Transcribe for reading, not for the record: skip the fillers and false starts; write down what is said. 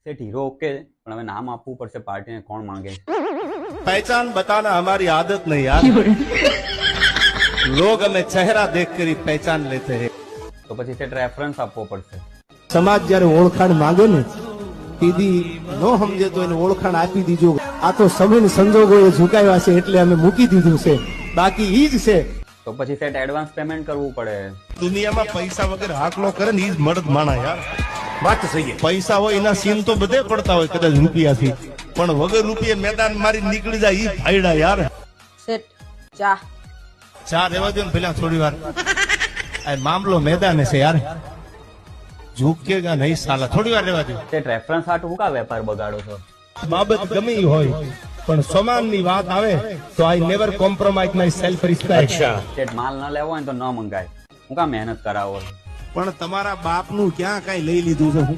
सेठ hero okay पण હવે નામ આપવું પડશે પાર્ટીને કોણ માંગે पहचान बताना हमारी आदत नहीं यार लोग हमें चेहरा देखकर ही पहचान लेते हैं તો પછી સેठ રેફરન્સ આપવો પડશે સમાજ જયારે ઓળખાણ માંગે ને તીધી નો સમજે તો એને ઓળખાણ આપી દીજો આ તો સમય સંજોગો એ ઝુકાવ્યા છે એટલે અમે મૂકી દીધું છે બાકી ઈ જ છે તો પછી સેठ એડવાન્સ પેમેન્ટ કરવું પડે दुनिया में पैसा वगैरह हाकलो करे ने ईज मर्द माना यार बात सही है पैसा हो इना सीन तो बधे पड़ता हो कदाच रुपया थी पण वगर रुपये मैदान मारी निकली जाए ई फायदा यार सेठ चा चार रेवा दो पहला थोड़ी बार आ मामलो मैदान है यार झुकेगा नहीं साला थोड़ी बार रेवा दो સેठ રેફરન્સ હાટુ હું કા વેપાર બગાડો છો બાબત ગમે ઈ હોય પણ સમાનની વાત આવે તો I never compromise my self respect સેઠ માલ ન લેવો હોય તો ન મંગાય હું કા મહેનત કરાવો પણ તમારા બાપનું ક્યાં કઈ લઈ લીધું છે હું